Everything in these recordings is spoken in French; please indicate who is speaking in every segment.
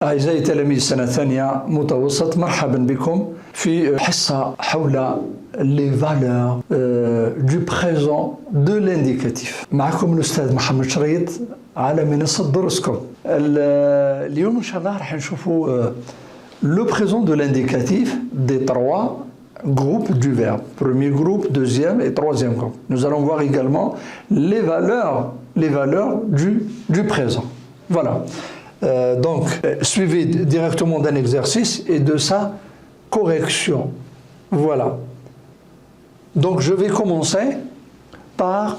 Speaker 1: أعزائي تلاميذ السنة الثانية متوسط، مرحبا بكم في حصة حول les valeurs du présent de l'indicatif. معكم الأستاذ محمد شريط على منصة دروسكم. اليوم إن شاء الله راح نشوفوا le présent de l'indicatif des trois groupes du verbe. Premier groupe, deuxième et troisième groupe. Nous allons voir également les valeurs du présent. Voilà. Donc, suivi directement d'un exercice et de sa correction. Voilà. Donc, je vais commencer par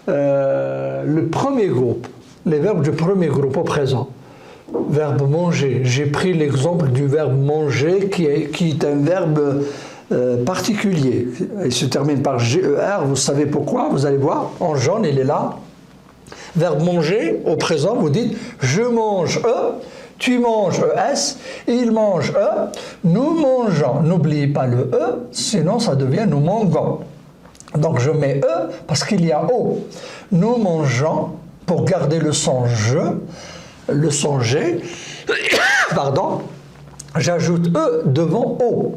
Speaker 1: le premier groupe, les verbes du premier groupe au présent. Verbe manger. J'ai pris l'exemple du verbe manger qui est un verbe particulier. Il se termine par GER. Vous savez pourquoi? Vous allez voir. En jaune, il est là. Verbe manger, au présent, vous dites je mange tu manges ES, il mange nous mangeons. N'oubliez pas le sinon ça devient nous mangeons. Donc je mets parce qu'il y a O. Nous mangeons, pour garder le son je, le son G, pardon, j'ajoute devant O.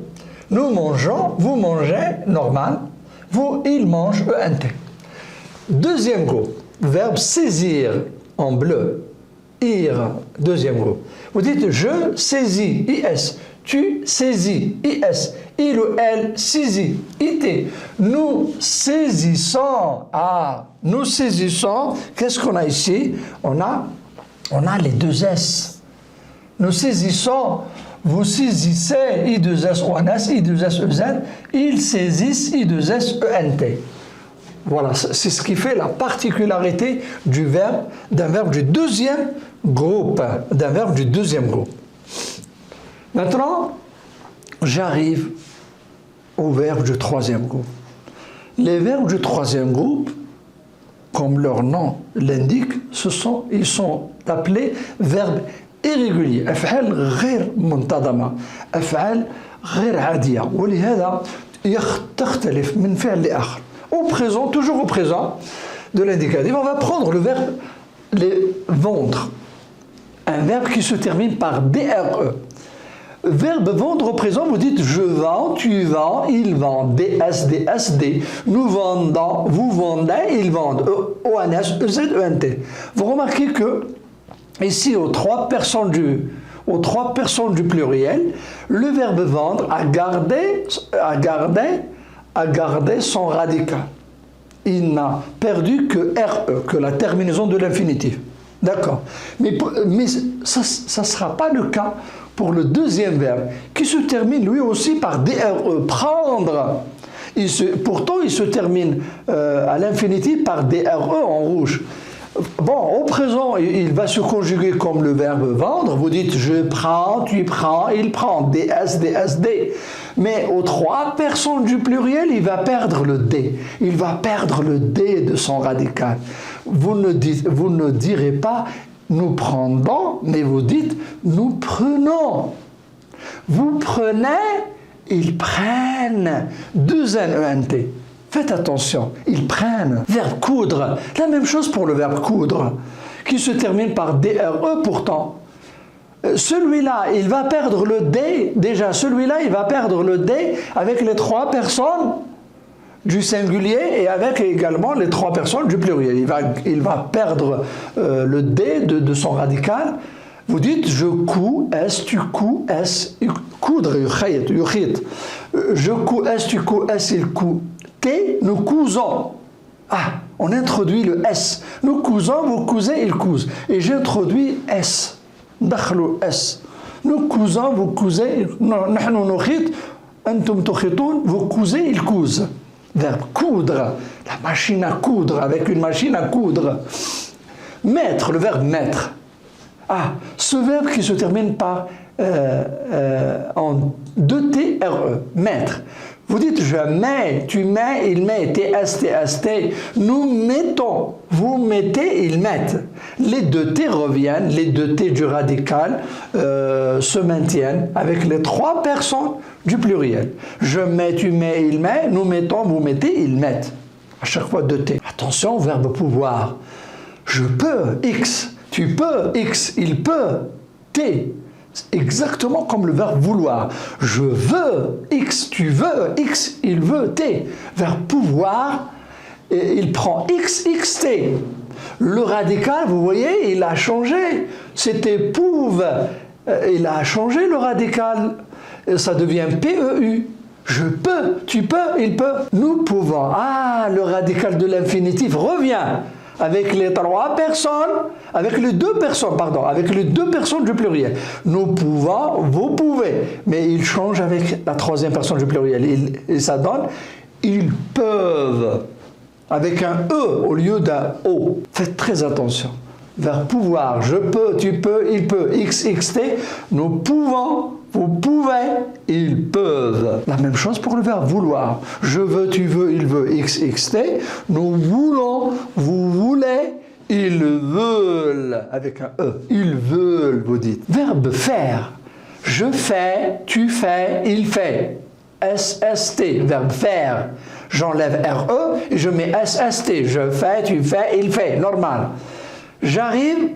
Speaker 1: Nous mangeons, vous mangez, normal, vous, il mange, ENT. Deuxième groupe. Verbe saisir en bleu, ir, deuxième groupe. Vous dites je saisis, IS, tu saisis, IS, il ou elle saisit, IT. Nous saisissons, nous saisissons, qu'est-ce qu'on a ici? On a les deux S. Nous saisissons, vous saisissez, I2S, ONS, I2S, EZ, ils saisissent, I2S, ENT. Voilà, c'est ce qui fait la particularité d'un verbe du deuxième groupe. Maintenant, j'arrive au verbe du troisième groupe. Les verbes du troisième groupe, comme leur nom l'indique, ils sont appelés verbes irréguliers. أفعال غير منتظمة، أفعال غير عادية، ولهذا تختلف من فعل لآخر. Au présent, toujours au présent de l'indicatif, on va prendre le verbe les vendre. Un verbe qui se termine par DRE. Verbe vendre au présent, vous dites je vends, tu vends, il vend, DS, DSD. Nous vendons, vous vendez, ils vendent, ONS, EZ, ENT. Vous remarquez que ici, aux trois personnes du pluriel, le verbe vendre a gardé son radical. Il n'a perdu que RE, que la terminaison de l'infinitif. D'accord. Mais ça ne sera pas le cas pour le deuxième verbe, qui se termine lui aussi par DRE, prendre. Pourtant, il se termine à l'infinitif par DRE en rouge. Bon, au présent, il va se conjuguer comme le verbe vendre. Vous dites je prends, tu prends, il prend, DS, DSD. Mais aux trois personnes du pluriel, il va perdre le D. Il va perdre le D de son radical. Vous ne direz pas nous prendons, mais vous dites nous prenons. Vous prenez, ils prennent. Deux N-E-N-T. Faites attention, ils prennent. Verbe coudre, la même chose pour le verbe coudre, qui se termine par DRE pourtant. Celui-là, il va perdre le D, déjà celui-là, il va perdre le D avec les trois personnes du singulier et avec également les trois personnes du pluriel. Il va perdre le D de son radical. Vous dites je couds, S, tu couds, S, coudre, yukhit. Je couds, S, tu couds, S, il coud. T, nous cousons. On introduit le S. Nous cousons, vous cousez, il couse. Et j'introduis S. دخلوا S. Nous cousons, vous cousez. نحن نخيط, أنتم تخيطون, vous cousez, il couse. Verbe coudre, la machine à coudre, avec une machine à coudre. Mettre, le verbe mettre. Ce verbe qui se termine par en 2TRE, mettre. Vous dites je mets, tu mets, il met, TS, TST. Nous mettons, vous mettez, ils mettent. Les deux T reviennent, les deux T du radical se maintiennent avec les trois personnes du pluriel. Je mets, tu mets, il met, nous mettons, vous mettez, ils mettent. À chaque fois deux T. Attention au verbe pouvoir. Je peux, X. tu peux, X, il peut, T. Exactement comme le verbe vouloir. Je veux, X, tu veux, X, il veut, T. Verbe pouvoir, il prend X, X, T. Le radical, vous voyez, il a changé. C'était pouve. Il a changé le radical. Ça devient PEU. Je peux, tu peux, il peut. Nous pouvons. Ah, le radical de l'infinitif revient. Avec les trois personnes, avec les deux personnes, pardon, avec les deux personnes du pluriel. Nous pouvons, vous pouvez, mais il change avec la troisième personne du pluriel. Et ça donne, ils peuvent, avec un E au lieu d'un O. Faites très attention. Vers pouvoir, je peux, tu peux, il peut, X, X, T, nous pouvons, vous pouvez, ils peuvent. La même chose pour le verbe vouloir. Je veux, tu veux, il veut, X, X, T. Nous voulons, vous voulez, ils veulent. Avec un E. Ils veulent, vous dites. Verbe faire. Je fais, tu fais, il fait. SST. Verbe faire. J'enlève RE et je mets SST. Je fais, tu fais, il fait. Normal. J'arrive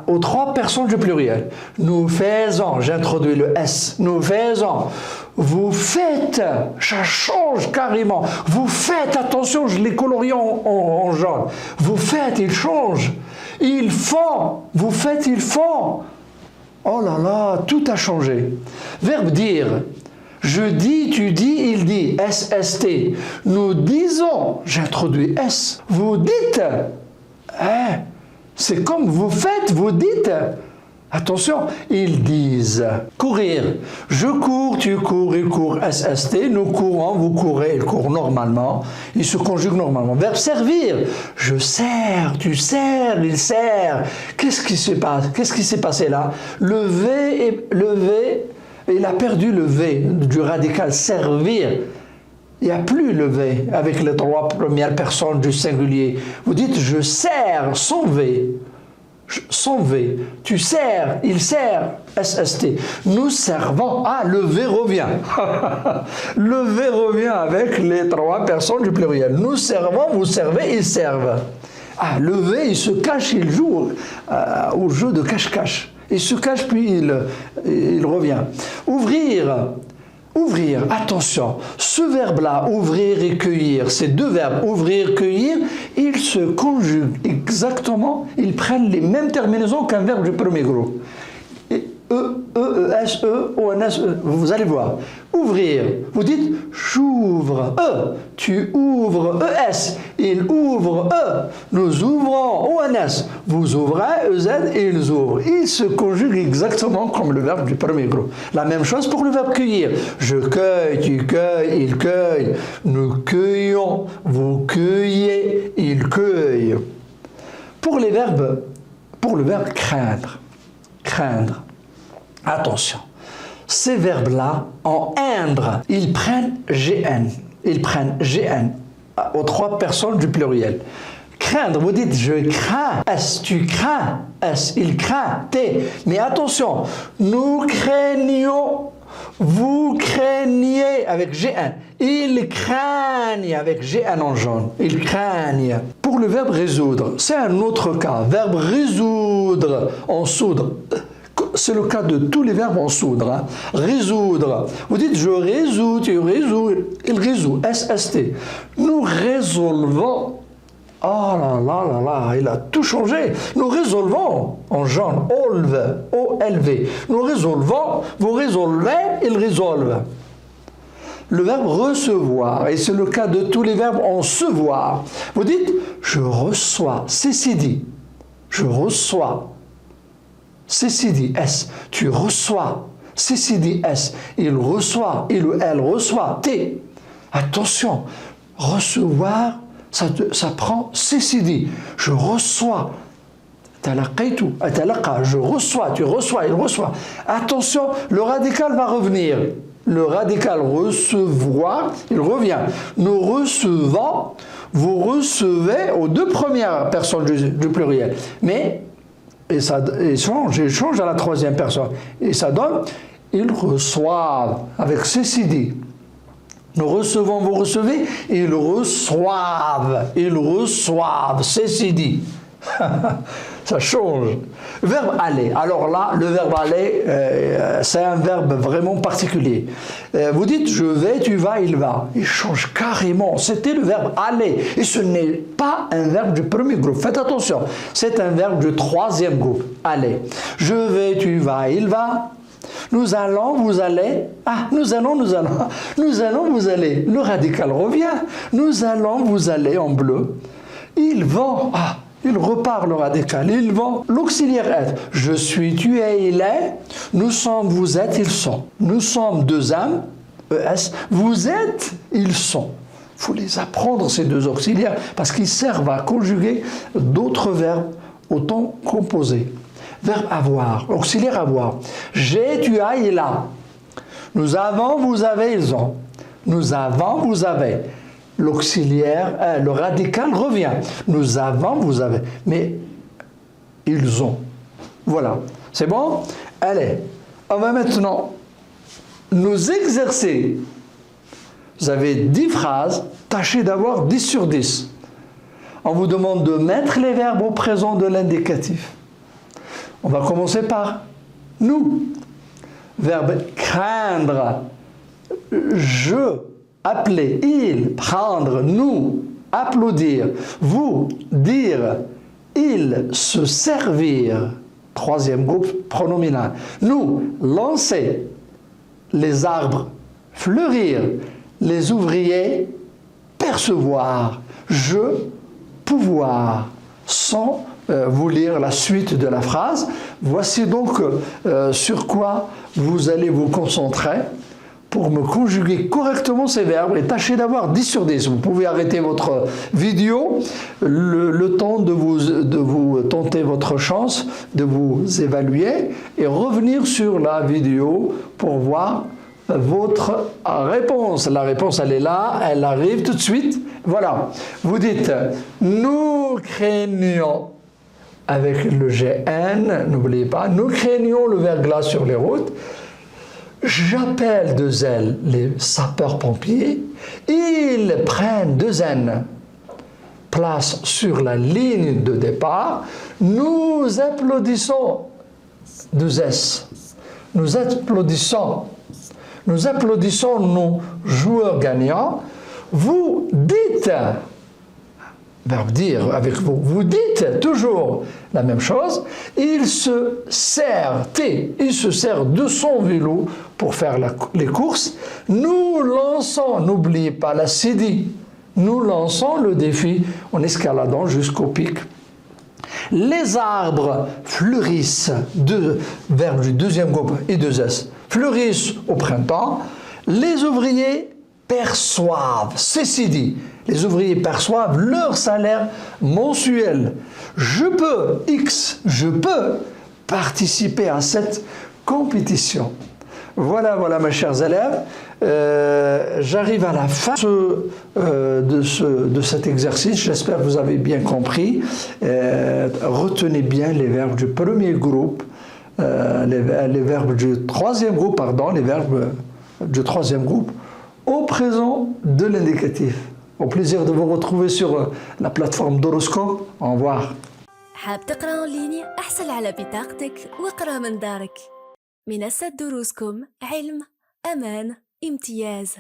Speaker 1: aux trois personnes du pluriel. Nous faisons, j'introduis le S, nous faisons, vous faites, ça change carrément, vous faites, attention, je l'ai colorié en jaune, vous faites, il change, ils font, vous faites, ils font, oh là là, tout a changé. Verbe dire, je dis, tu dis, il dit, SST, nous disons, j'introduis S, vous dites, c'est comme vous faites, vous dites. Attention, ils disent. Courir. Je cours, tu cours, il court, SST. Nous courons, vous courez, il court normalement. Il se conjugue normalement. Verbe servir. Je sers, tu sers, il sert. Qu'est-ce qui se passe? Qu'est-ce qui s'est passé là? Le V, il a perdu le V du radical servir. Il n'y a plus le V avec les trois premières personnes du singulier. Vous dites je sers sans V. Sans V. Tu sers, il sert, SST. Nous servons. Ah, le V revient. Le V revient avec les trois personnes du pluriel. Nous servons, vous servez, ils servent. Ah, le V, il se cache, il joue au jeu de cache-cache. Il se cache, puis il revient. Ouvrir. Ouvrir, attention, ce verbe-là, ouvrir et cueillir, ces deux verbes, ouvrir, cueillir, ils se conjuguent exactement, ils prennent les mêmes terminaisons qu'un verbe du premier groupe. S, E, O, N, S, E. Vous allez voir. Ouvrir. Vous dites j'ouvre. E. Tu ouvres. ES. Il ouvre. E. Nous ouvrons. O, N, S. Vous ouvrez. EZ. Ils ouvrent. Ils se conjuguent exactement comme le verbe du premier groupe. La même chose pour le verbe cueillir. Je cueille. Tu cueilles. Il cueille. Nous cueillons. Vous cueillez. Il cueille. Pour le verbe craindre. Craindre. Attention, ces verbes-là, en indre, ils prennent GN. Ils prennent GN aux trois personnes du pluriel. Craindre, vous dites je crains, S, tu crains, S, il craint, T. Mais attention, nous craignons, vous craignez avec GN. Ils craignent avec GN en jaune. Ils craignent. Pour le verbe résoudre, c'est un autre cas. Verbe résoudre en soudre. C'est le cas de tous les verbes en soudre. Hein. Résoudre. Vous dites je résous, tu résous, il résout. SST. Nous résolvons. Oh là là là là, il a tout changé. Nous résolvons en jaune. Olve, O-L-V. Nous résolvons, vous résolvez, il résolve. Le verbe recevoir, et c'est le cas de tous les verbes en se voir. Vous dites je reçois, c'est dit. Je reçois. CCD, S, tu reçois, CCD, S, il reçoit, il ou elle reçoit, T. Attention, recevoir, ça prend CCD, je reçois, je reçois, tu reçois, il reçoit. Attention, le radical va revenir. Le radical recevoir, il revient. Nous recevons, vous recevez aux deux premières personnes du pluriel. Mais il change à la troisième personne. Et ça donne, ils reçoivent, avec CCD. Nous recevons, vous recevez, ils reçoivent, CCD. Ça change. Verbe aller. Alors là, le verbe aller, c'est un verbe vraiment particulier. Vous dites je vais, tu vas, il va. Il change carrément. C'était le verbe aller. Et ce n'est pas un verbe du premier groupe. Faites attention. C'est un verbe du troisième groupe. Aller. Je vais, tu vas, il va. Nous allons, vous allez. Ah, nous allons, nous allons. Nous allons, vous allez. Le radical revient. Nous allons, vous allez en bleu. Ils vont. Ah. Il repart le radical, ils vont. L'auxiliaire être, je suis, tu es, il est. Nous sommes, vous êtes, ils sont. Nous sommes deux âmes, ES. Vous êtes, ils sont. Il faut les apprendre, ces deux auxiliaires, parce qu'ils servent à conjuguer d'autres verbes au temps composé. Verbe avoir, auxiliaire avoir. J'ai, tu as, il a. Nous avons, vous avez, ils ont. Nous avons, vous avez. L'auxiliaire, le radical revient. Nous avons, vous avez. Mais ils ont. Voilà. C'est bon? Allez, on va maintenant nous exercer. Vous avez 10 phrases, tâchez d'avoir 10 sur 10. On vous demande de mettre les verbes au présent de l'indicatif. On va commencer par nous. Verbe craindre. Je. Appeler, il, prendre, nous, applaudir, vous, dire, il, se servir. Troisième groupe, pronominal. Nous, lancer, les arbres, fleurir, les ouvriers, percevoir, je, pouvoir. Sans vous lire la suite de la phrase, voici donc sur quoi vous allez vous concentrer pour me conjuguer correctement ces verbes et tâchez d'avoir 10 sur 10. Vous pouvez arrêter votre vidéo, le temps de vous tenter votre chance, de vous évaluer et revenir sur la vidéo pour voir votre réponse. La réponse, elle est là, elle arrive tout de suite. Voilà. Vous dites, nous craignons, avec le GN, n'oubliez pas, nous craignons le verglas sur les routes. J'appelle de zèle les sapeurs-pompiers. Ils prennent de zen place sur la ligne de départ. Nous applaudissons de zès. Nous applaudissons nos joueurs gagnants. Vous dites, verbe dire avec vous, vous dites toujours la même chose. Il se sert de son vélo pour faire les courses. Nous lançons, n'oubliez pas la CD, nous lançons le défi en escaladant jusqu'au pic. Les arbres fleurissent, verbe du deuxième groupe et deux S, fleurissent au printemps. Les ouvriers perçoivent, c'est CD. Les ouvriers perçoivent leur salaire mensuel. Je peux participer à cette compétition. Voilà, mes chers élèves. J'arrive à la fin de cet exercice. J'espère que vous avez bien compris. Retenez bien les verbes du premier groupe, les verbes du troisième groupe, les verbes du troisième groupe au présent de l'indicatif. Au plaisir de vous retrouver sur la plateforme d'Horoscope. Au revoir.
Speaker 2: حاب تقرأ أونلاين؟ احصل على بطاقتك واقرأ من دارك. منصة دروسكم، علم، أمان، امتياز.